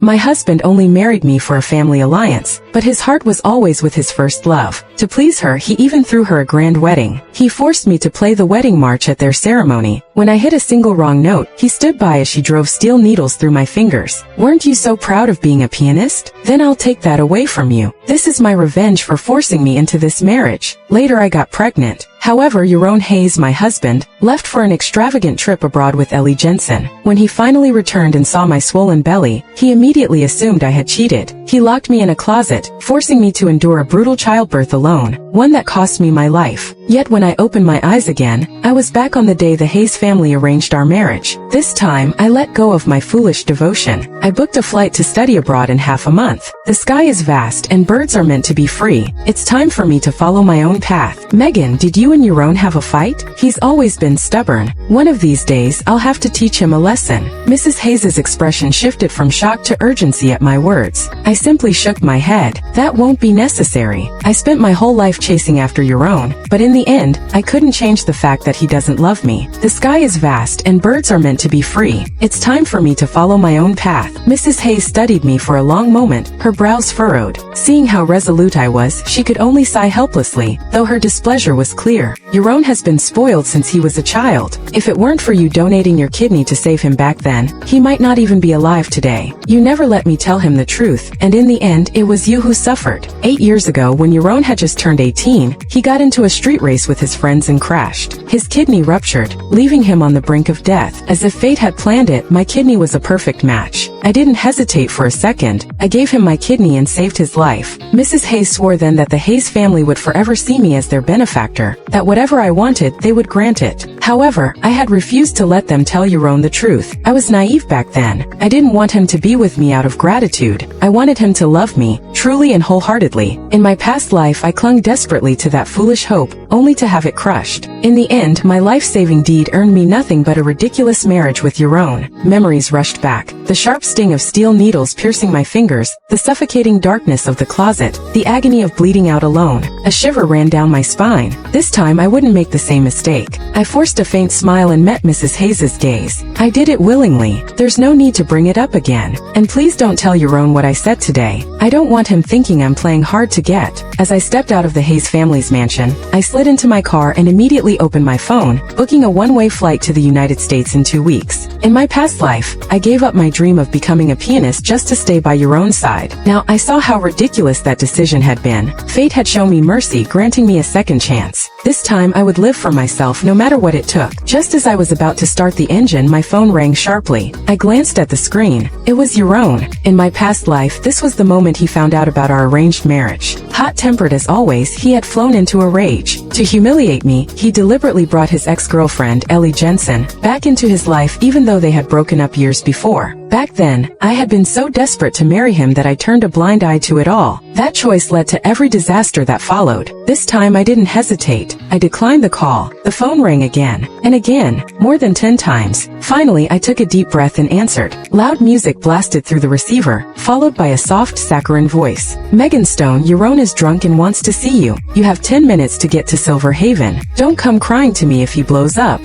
My husband only married me for a family alliance, but his heart was always with his first love. To please her, he even threw her a grand wedding. He forced me to play the wedding march at their ceremony. When I hit a single wrong note, he stood by as she drove steel needles through my fingers. Weren't you so proud of being a pianist? Then I'll take that away from you. This is my revenge for forcing me into this marriage. Later I got pregnant. However, Yaron Hayes, my husband, left for an extravagant trip abroad with Ellie Jensen. When he finally returned and saw my swollen belly, he immediately assumed I had cheated. He locked me in a closet, forcing me to endure a brutal childbirth alone, one that cost me my life. Yet when I opened my eyes again, I was back on the day the Hayes family arranged our marriage. This time, I let go of my foolish devotion. I booked a flight to study abroad in half a month. The sky is vast and birds are meant to be free. It's time for me to follow my own path. Megan, did you and Yaron have a fight? He's always been stubborn. One of these days, I'll have to teach him a lesson. Mrs. Hayes's expression shifted from shock to urgency at my words. I simply shook my head. That won't be necessary. I spent my whole life chasing after Yaron, but in the end, I couldn't change the fact that he doesn't love me. The sky is vast and birds are meant to be free. It's time for me to follow my own path. Mrs. Hayes studied me for a long moment, her brows furrowed. Seeing how resolute I was, she could only sigh helplessly, though her displeasure was clear. Yaron has been spoiled since he was a child. If it weren't for you donating your kidney to save him back then, he might not even be alive today. You never let me tell him the truth, and in the end, it was you who suffered. 8 years ago, when Yaron had just turned 18, he got into a street race with his friends and crashed. His kidney ruptured, leaving him on the brink of death. As if fate had planned it, my kidney was a perfect match. I didn't hesitate for a second. I gave him my kidney and saved his life. Mrs. Hayes swore then that the Hayes family would forever see me as their benefactor, that whatever I wanted, they would grant it. However, I had refused to let them tell Yaron the truth. I was naive back then. I didn't want him to be with me out of gratitude. I wanted him to love me, truly and wholeheartedly. In my past life, I clung desperately to that foolish hope, only to have it crushed. In the end, my life-saving deed earned me nothing but a ridiculous marriage with Yaron. Memories rushed back. The sharp sting of steel needles piercing my fingers, the suffocating darkness of the closet, the agony of bleeding out alone. A shiver ran down my spine. This time I wouldn't make the same mistake. I forced a faint smile and met Mrs. Hayes's gaze. I did it willingly. There's no need to bring it up again. And please don't tell Yaron what I said today. I don't want him thinking I'm playing hard to get. As I stepped out of the Hayes family's mansion, I slid into my car and immediately opened my phone, booking a one-way flight to the United States in 2 weeks. In my past life, I gave up my dream of becoming a pianist just to stay by Yaron's side. Now, I saw how ridiculous that decision had been. Fate had shown me mercy, granting me a second chance. This time, I would live for myself no matter what it took. Just as I was about to start the engine, my phone rang sharply. I glanced at the screen. It was Yaron. In my past life, this was the moment he found out about our arranged marriage. Hot-tempered as always, he had flown into a rage. To humiliate me, he deliberately brought his ex-girlfriend, Ellie Jensen, back into his life even though they had broken up years before. Back then, I had been so desperate to marry him that I turned a blind eye to it all. That choice led to every disaster that followed. This time I didn't hesitate. I declined the call. The phone rang again, and again, more than 10 times. Finally, I took a deep breath and answered. Loud music blasted through the receiver, followed by a soft, saccharine voice. Megan Stone, Yaron is drunk and wants to see you. You have 10 minutes to get to Silver Haven. Don't come crying to me if he blows up.